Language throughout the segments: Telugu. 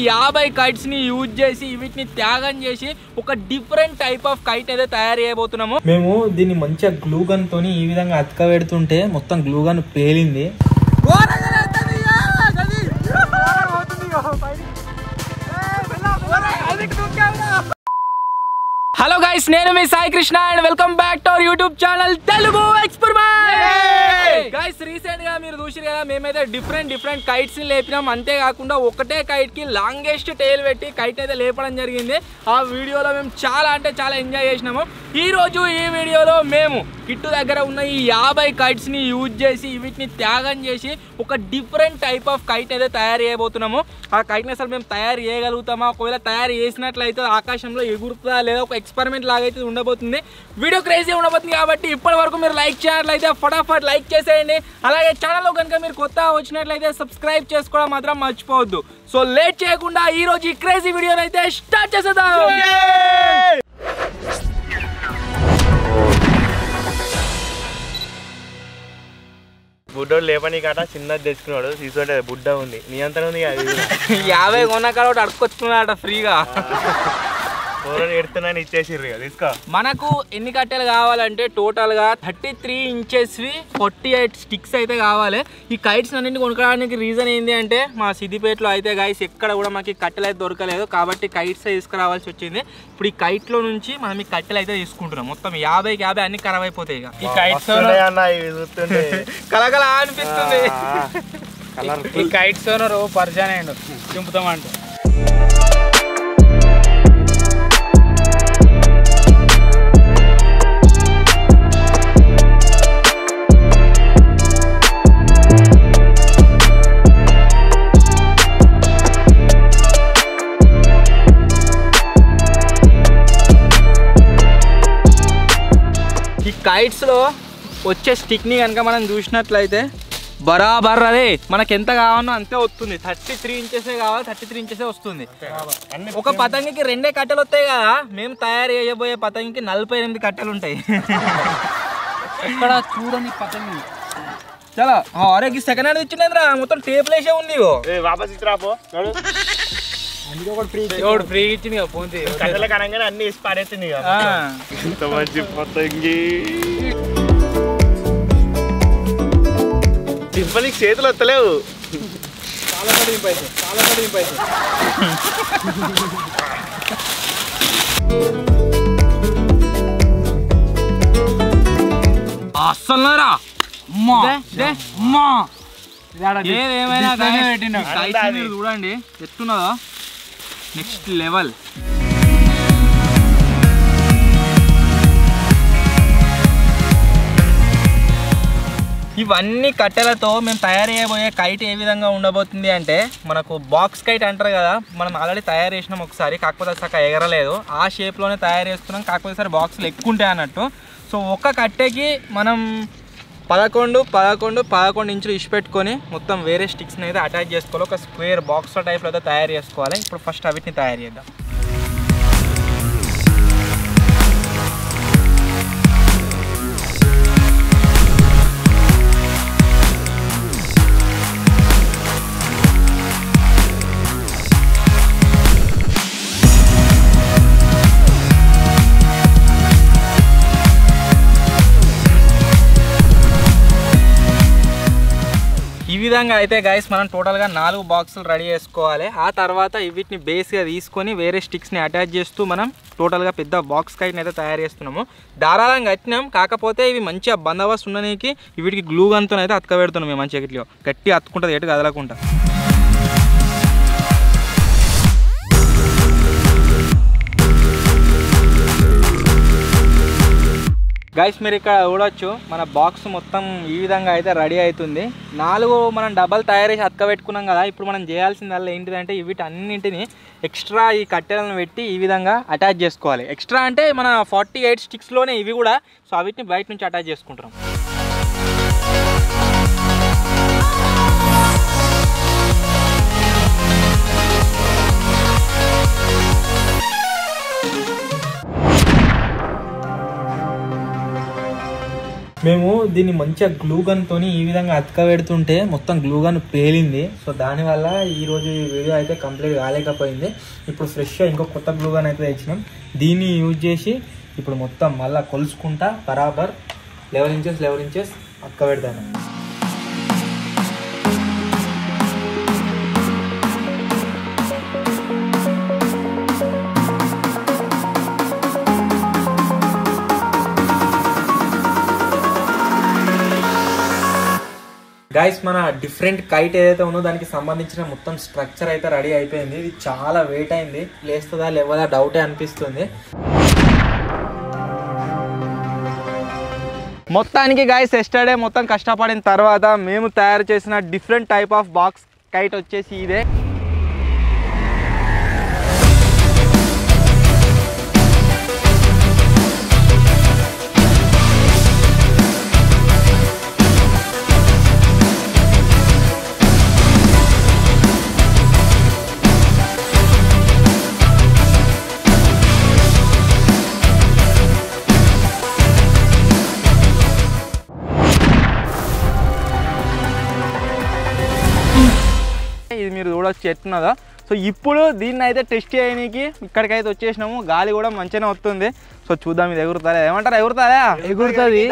50 కైట్స్ ని యూజ్ చేసి వీటిని త్యాగం చేసి ఒక డిఫరెంట్ టైప్ ఆఫ్ కైట్ అయితే తయారు చేయబోతున్నాము. మేము దీన్ని మంచిగా గ్లూ గన్ తోని ఈ విధంగా అతక పెడుతుంటే మొత్తం గ్లూ గన్ పేలింది. హలో గైస్, నేను మీ Sai Krishna and welcome back to our YouTube channel Telugu experiment. Guys, recent గా మీరు చూసిరు కదా, మేమైతే డిఫరెంట్ కైట్స్ ని లేపినాం. అంతేకాకుండా ఒకటే కైట్ కి లాంగెస్ట్ టైల్ పెట్టి కైట్ అయితే లేపడం జరిగింది. ఆ వీడియోలో మేము చాలా ఎంజాయ్ చేసినాము. ఈ రోజు ఈ వీడియోలో మేము కిట్టు దగ్గర ఉన్న ఈ 50 కైట్స్ ని యూజ్ చేసి వీటిని త్యాగం చేసి ఒక డిఫరెంట్ టైప్ ఆఫ్ కైట్ అయితే తయారు చేయబోతున్నాము. ఆ కైట్ ని అసలు మేము తయారు చేయగలుగుతామా, ఒకవేళ తయారు చేసినట్లయితే ఆకాశంలో ఎగురుతుందా లేదా, ఒక ఎక్స్పెరిమెంట్ లాగా అయితే ఉండబోతుంది. వీడియో క్రేజీ ఉండబోతుంది. కాబట్టి ఇప్పటి వరకు మీరు లైక్ చేయాలైతే ఫటాఫట్ లైక్ చేసేయండి. అలాగే ఛానల్లో కనుక మీరు కొత్త వచ్చినట్లయితే సబ్స్క్రైబ్ చేసుకోవడం మాత్రం మర్చిపోవద్దు. సో లేట్ చేయకుండా ఈ రోజు ఈ క్రేజీ వీడియోని అయితే స్టార్ట్ చేసేద్దాం. బుడ్డోడు లేపని కాట చిన్నది తెచ్చుకున్నాడు. తీసుకుంటే బుడ్డ ఉంది, నీ అంతా ఉంది. 50 కొన్నాక అడుక్కొచ్చుకున్నాడట ఫ్రీగా. ఎడుతున్నాను ఇచ్చేసిర్రు తీసుకో. మనకు ఎన్ని కట్టెలు కావాలంటే టోటల్ గా 33 ఇంచెస్వి 48 స్టిక్స్ అయితే కావాలి. ఈ కైట్స్ అన్నింటిని కొనుక్కోవడానికి రీజన్ ఏంటి అంటే, మా సిద్దిపేటలో అయితే గైస్ ఎక్కడ కూడా మాకు కట్టెలు అయితే దొరకలేదు. కాబట్టి కైట్స్ తీసుకురావాల్సి వచ్చింది. ఇప్పుడు ఈ కైట్ లో నుంచి మనం ఈ కట్టెలు అయితే తీసుకుంటున్నాం. మొత్తం 50 అన్ని ఖరాబ్ అయిపోతాయి. ఇక ఈ కైట్స్ కలకల అనిపిస్తుంది. ఈ కైట్స్ పరిచయం అయ్యండు చింపుతామంటే. ఈ కైట్స్లో వచ్చే స్టిక్ని కనుక మనం చూసినట్లయితే బరాబర్ అదే మనకి ఎంత కావాలో అంతే వస్తుంది. 33 ఇంచెసే కావాలి, 33 ఇంచెసే వస్తుంది. ఒక పతంగికి 2 కట్టెలు వస్తాయి కదా, మేము తయారు చేయబోయే పతంగికి 48 కట్టెలు ఉంటాయి. ఇక్కడ చూడండి పతంగి చాలా అరే సెకండ్ హ్యాండ్ ఇచ్చిండ్రా, మొత్తం టేపులు వేసే ఉంది. ఫ్రీ ఇచ్చింది కనగానే అన్ని వేసి పారేసింది. ఎంత మంచి పతంగి. సింపల్కి చేతులు వస్తలేవు. అస్సలరా ఏదేమైనా చూడండి ఎత్తున్నదా నెక్స్ట్ లెవెల్. ఇవన్నీ కట్టెలతో మేము తయారు చేయబోయే కైట్ ఏ విధంగా ఉండబోతుంది అంటే, మనకు బాక్స్ కైట్ అంటారు కదా, మనం ఆల్రెడీ తయారు చేసినాం ఒకసారి, కాకపోతే సక్క ఎగరలేదు. ఆ షేప్లోనే తయారు చేస్తున్నాం, కాకపోతే సరే బాక్స్లు ఎక్కువ ఉంటాయి అన్నట్టు. సో ఒక్క కట్టెకి మనం 11 ఇంచులు ఇచ్చి పెట్టుకొని మొత్తం వేరే స్టిక్స్ని అయితే అటాచ్ చేసుకోవాలి. ఒక స్క్వేర్ బాక్స్ టైప్లో అయితే తయారు చేసుకోవాలి. ఇప్పుడు ఫస్ట్ వీటిని తయారు చేద్దాం. ఈ విధంగా అయితే గైస్ మనం టోటల్గా 4 బాక్సులు రెడీ చేసుకోవాలి. ఆ తర్వాత వీటిని బేస్గా తీసుకొని వేరే స్టిక్స్ని అటాచ్ చేస్తూ మనం టోటల్గా పెద్ద బాక్స్ కైట్ని అయితే తయారు చేస్తున్నాము. ధారాళంగా కట్టినాం, కాకపోతే ఇవి మంచిగా బందోబస్తు ఉండడానికి వీటికి గ్లూ గన్తో అయితే అతక పెడుతున్నాం. మేము మంచిగా గట్టి అతుక్కుంటుంది, ఎటు కదలకుండా. గైస్ మీరు ఇక్కడ చూడొచ్చు, మన బాక్స్ మొత్తం ఈ విధంగా అయితే రెడీ అవుతుంది. 4 మనం డబ్బాలు తయారు చేసి అతక పెట్టుకున్నాం కదా. ఇప్పుడు మనం చేయాల్సిందల్లా ఏంటిదంటే వీటన్నింటిని ఎక్స్ట్రా ఈ కట్టెలను పెట్టి ఈ విధంగా అటాచ్ చేసుకోవాలి. ఎక్స్ట్రా అంటే మన 48 స్టిక్స్లోనే ఇవి కూడా. సో వీటిని బయట నుంచి అటాచ్ చేసుకుంటాం. మేము దీన్ని మంచిగా గ్లూ గన్ తోని ఈ విధంగా అతకబెడుతుంటే మొత్తం గ్లూ గన్ పేలింది. సో దానివల్ల ఈరోజు ఈ వీడియో అయితే కంప్లీట్ కాలేకపోయింది. ఇప్పుడు ఫ్రెష్గా ఇంకో కొత్త గ్లూ గన్ అయితే తెచ్చినాం. దీన్ని యూజ్ చేసి ఇప్పుడు మొత్తం మళ్ళీ కొలుసుకుంటా బరాబర్ 11 ఇంచెస్ అతకబెడతాను. గైస్ మన డిఫరెంట్ కైట్ ఏదైతే ఉందో దానికి సంబంధించిన మొత్తం స్ట్రక్చర్ అయితే రెడీ అయిపోయింది. ఇది చాలా వెయిట్ అయింది, లేస్తుందా లేవదా డౌటే అనిపిస్తుంది. మొత్తానికి గైస్ ఎస్టర్డే మొత్తం కష్టపడిన తర్వాత మేము తయారు చేసిన different type of box kite వచ్చేసి ఇదే. ఇది మీరు చూడొచ్చు ఎట్టున్నదా. సో ఇప్పుడు దీన్ని అయితే టెస్ట్ చేయడానికి ఇక్కడికైతే వచ్చేసినాము. గాలి కూడా మంచిగానే వస్తుంది. సో చూద్దాం ఇది ఎగురుతారా, ఏమంటారు ఎగురుతారా? ఎగురుతుంది.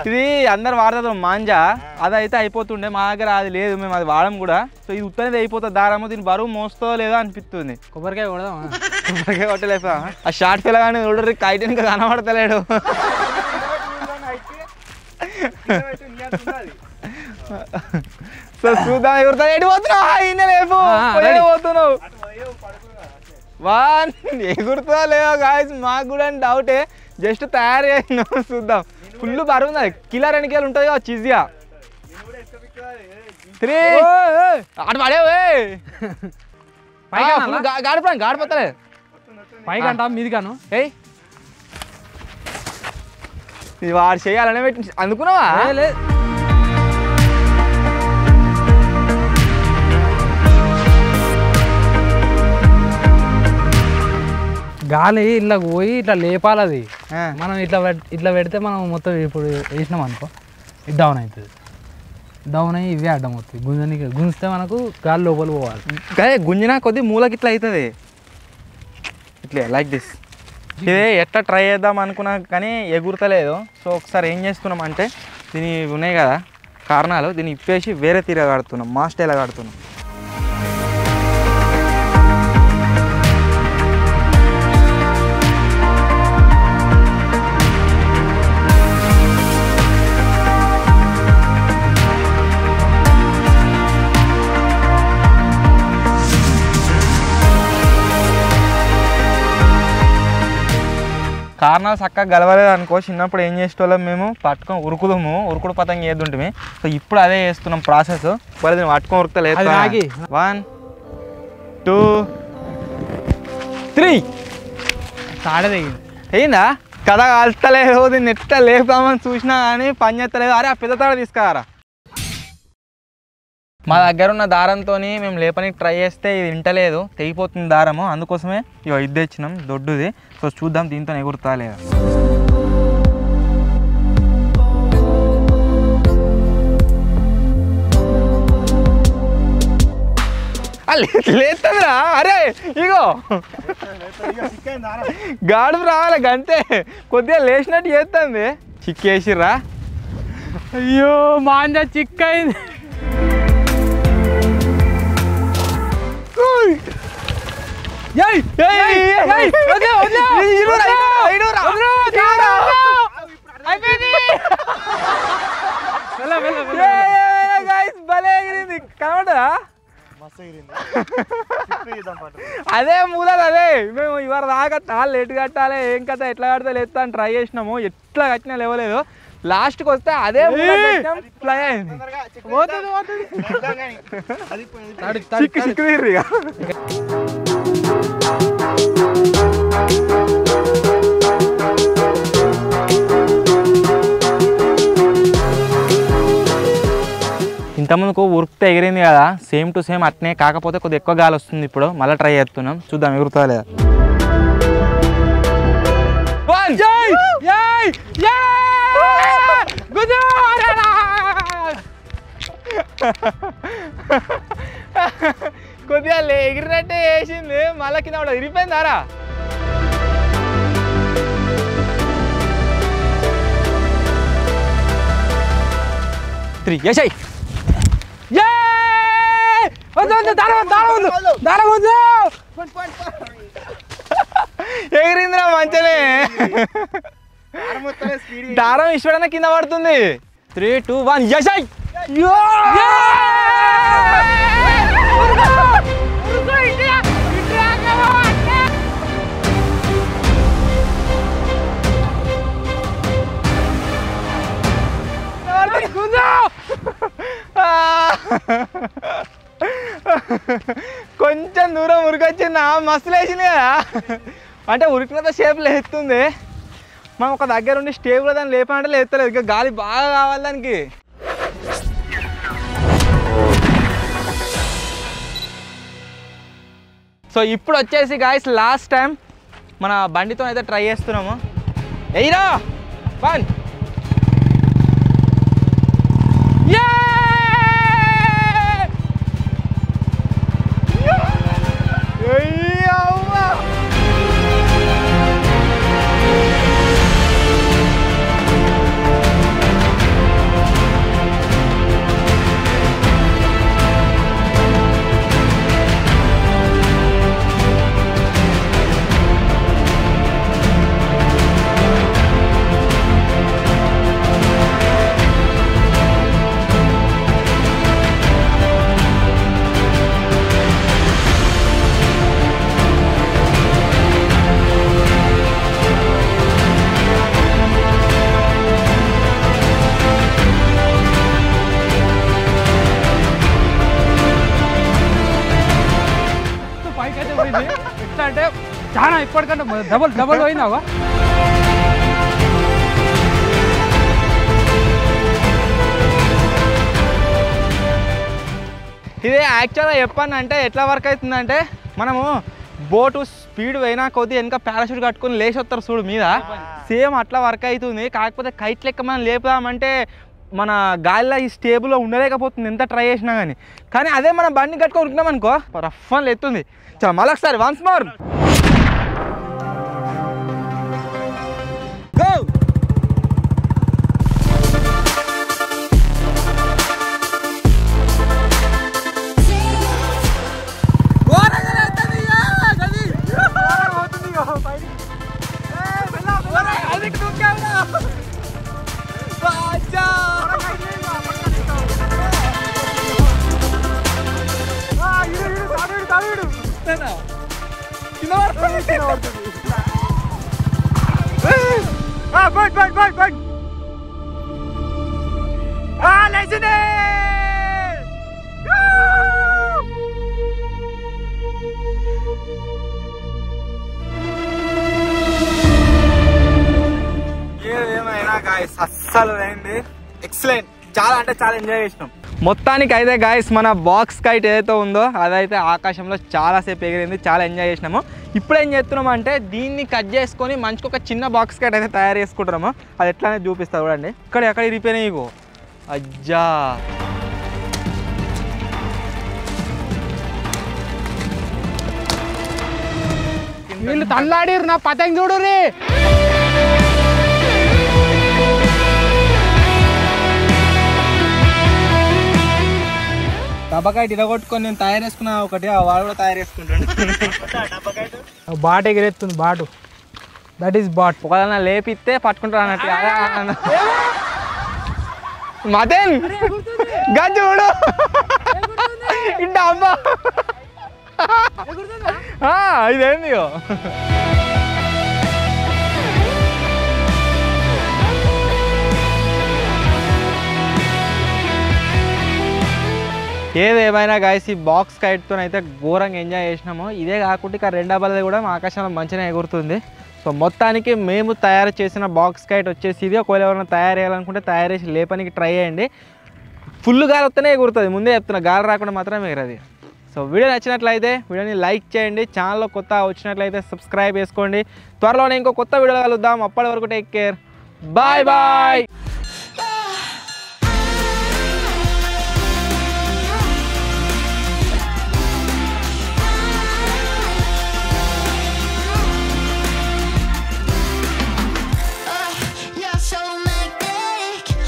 ఇది అందరు వాడతారు మాంజా, అదైతే అయిపోతుండే. మా దగ్గర అది లేదు, మేము అది వాడడం కూడా. సో ఇది ఉత్తనేది అయిపోతుంది దారము. దీని బరువు మోస్తో లేదో అనిపిస్తుంది. కొబ్బరికాయ కొడదామా? కొబ్బరికాయ కొట్టలేసా? ఆ షార్ట్ పిల్లగానే చూడరు, కైట్ ఇంకా కనబడతలేడు. సో చూద్దాం ఎగురుతా. ఎటు పోతున్నావు? ఈయన లేపు పోతున్నావు. వన్ ఎగురుతా లేవో గాయస్, మాకు కూడా డౌటే. జస్ట్ తయారు చేసినాం, చూద్దాం. ఫుల్ బరువు ఉంది, కిలో 2 కిలోలు ఉంటుంది కదా చీజ్గా. 3 అటు పడేవే గాడిపోతలే పైకి అంటా మీదిగాను. ఏయ్ ఇది వాడు చేయాలనే పెట్టి అందుకున్నావా? గాలి ఇట్లా పోయి ఇట్లా లేపాలి. అది మనం ఇట్లా పెడితే మనం మొత్తం ఇప్పుడు వేసినాం అనుకో, ఇది డౌన్ అవుతుంది. డౌన్ అయ్యి ఇవే అడ్డం అవుతుంది. గుంజితే మనకు గాలి లోపల పోవాలి. అదే గుంజినా కొద్ది మూలకి ఇట్లా అవుతుంది, ఇట్లా లైక్ దిస్. ఇదే ఎట్లా ట్రై చేద్దాం అనుకున్నా కానీ ఎగురుతలేదు. సో ఒకసారి ఏం చేస్తున్నాం అంటే, దీని ఉన్నాయి కదా కారణాలు, దీన్ని ఇప్పేసి వేరే తీర కడుతున్నాం, మా స్టైల్ కడుతున్నాం. కారణాలు చక్కగా గలవలేదు అనుకో. చిన్నప్పుడు ఏం చేసేటోళ్ళం మేము, పట్టుకొని ఉరుకుడు పతంగి వేద్దుంటే. సో ఇప్పుడు అదే చేస్తున్నాం ప్రాసెస్. మరి దీన్ని పట్టుకొని ఉరుకుతలేదు. 1 2 3 తాడది అయిందా? కథ కలుస్తలేదు. దీన్ని ఎట్లా లేపుదామని చూసినా కానీ పని చేస్తలేదు. అరే ఆ పెద్ద తాడ తీసుకురా. మా దగ్గర ఉన్న దారంతో మేము లేపనికి ట్రై చేస్తే ఇది వింటలేదు, తెగిపోతుంది దారము. అందుకోసమే ఇగో ఇది తెచ్చినాం దొడ్డుది. సో చూద్దాం దీంతో ఎగురుతా లేదా. లేస్తుందిరా. అరే ఇగో గాడుపు రావాలి గంతే, కొద్దిగా లేచినట్టు చేస్తుంది. చిక్కేసిర్రా. అయ్యో మాంజా చిక్ అయింది. అదే మూలది అదే. మేము ఇవాళ దాకా చాలా లేట్ కట్టాలి, ఏం కథ ఎట్లా కడితే లేస్తా అని ట్రై చేసినాము. ఎట్లా కట్టినా లేవలేదు. లాస్ట్కి వస్తే అదే ఫ్లై అయింది. ఇంతకుముందుకు ఉరుకుతే ఎగిరింది కదా, సేమ్ టు సేమ్ అట్నే, కాకపోతే కొద్దిగా ఎక్కువ గాలి వస్తుంది. ఇప్పుడు మళ్ళీ ట్రై చేస్తున్నాం, చూద్దాం ఎగురుతా లేదా. కొద్దిగా ఎగిరినట్టే వేసింది, మళ్ళీ కింద కూడా ఇరిపోయిందారా. ఎగిరిందిరా మంచినే. దారం ఇష్టపడన కింద పడుతుంది. 3, 2, 1 యశై. కొంచెం దూరం ఉరికొచ్చింది, మస్తు లేచింది కదా. అంటే ఉరికినంత షేప్ లేస్తుంది. మనం ఒక దగ్గర ఉండి స్టేబుల్ దాన్ని లేపంటే లేస్తలేదు, ఇంకా గాలి బాగా కావాలి దానికి. సో ఇప్పుడు వచ్చేసి గాయస్ లాస్ట్ టైం మన బండితో అయితే ట్రై చేస్తున్నాము. ఎయిరా వన్. ఎట్లా అంటే చాలా ఇప్పటికంటే డబల్ పోయినావా. ఇదే యాక్చువల్గా చెప్పానంటే ఎట్లా వర్క్ అవుతుందంటే, మనము బోటు స్పీడ్ పోయినా కొద్ది వెనక పారాషూట్ కట్టుకొని లేచి వస్తారు చూడు మీద, సేమ్ అట్లా వర్క్ అవుతుంది. కాకపోతే కైట్ లెక్క మనం లేపుదామంటే మన గాలిలో ఈ స్టేబుల్లో ఉండలేకపోతుంది ఎంత ట్రై చేసినా కానీ అదే మనం బండి కట్టుకొని ఉరికినాం అనుకో రఫ్ అని ఎత్తుంది. చాలా మళ్ళీ ఒకసారి వన్స్ మోర్ గో. అస్సలు ఎక్సలెంట్, చాలా అంటే చాలా ఎంజాయ్ చేసినాం. మొత్తానికి అయితే గాయస్ మన బాక్స్ కైట్ ఏదైతే ఉందో అదైతే ఆకాశంలో చాలాసేపు ఎగిరింది, చాలా ఎంజాయ్ చేసినాము. ఇప్పుడు ఏం చేస్తున్నాము అంటే దీన్ని కట్ చేసుకొని మంచిగా ఒక చిన్న బాక్స్ కైట్ అయితే తయారు చేసుకుంటున్నాము. అది ఎట్లానే చూపిస్తా చూడండి. ఇక్కడ ఎక్కడ ఇరిపోయినాయి ఇగో అజ్జా. వీళ్ళు తల్లాడిరు నా పతంగి చూడు రే. టబకాయట్ ఇరగొట్టుకొని నేను తయారు చేసుకున్నా ఒకటి, ఆ వాడు కూడా తయారు చేసుకుంటాడు. బాట్ ఎగిరెత్తుంది బాటు, దట్ ఈస్ బాట్. ఒకవేళ లేపిస్తే పట్టుకుంటాడు అన్నట్టు. మదన్ గజ్జుడు ఇంట అమ్మా ఇదేంది. ఏదేమైనా గాయస్ ఈ బాక్స్ కైట్తో అయితే ఘోరంగా ఎంజాయ్ చేసినాము. ఇదే కాకుండా ఇక రెండవది కూడా ఆకాశంలో మంచిగా ఎగురుతుంది. సో మొత్తానికి మేము తయారు చేసిన బాక్స్ కైట్ వచ్చేసి ఇది. ఒకవేళ ఎవరైనా తయారు చేయాలనుకుంటే తయారు చేసి లేపనికి ట్రై చేయండి. ఫుల్ గాలి వస్తేనే ఎగురుతుంది, ముందే చెప్తున్నా, గాలి రాకుండా మాత్రం ఎగరది. సో వీడియో నచ్చినట్లయితే వీడియోని లైక్ చేయండి, ఛానల్లో కొత్త వచ్చినట్లయితే సబ్స్క్రైబ్ చేసుకోండి. త్వరలోనే ఇంకో కొత్త వీడియో కలుద్దాం. అప్పటి వరకు టేక్ కేర్, బాయ్ బాయ్.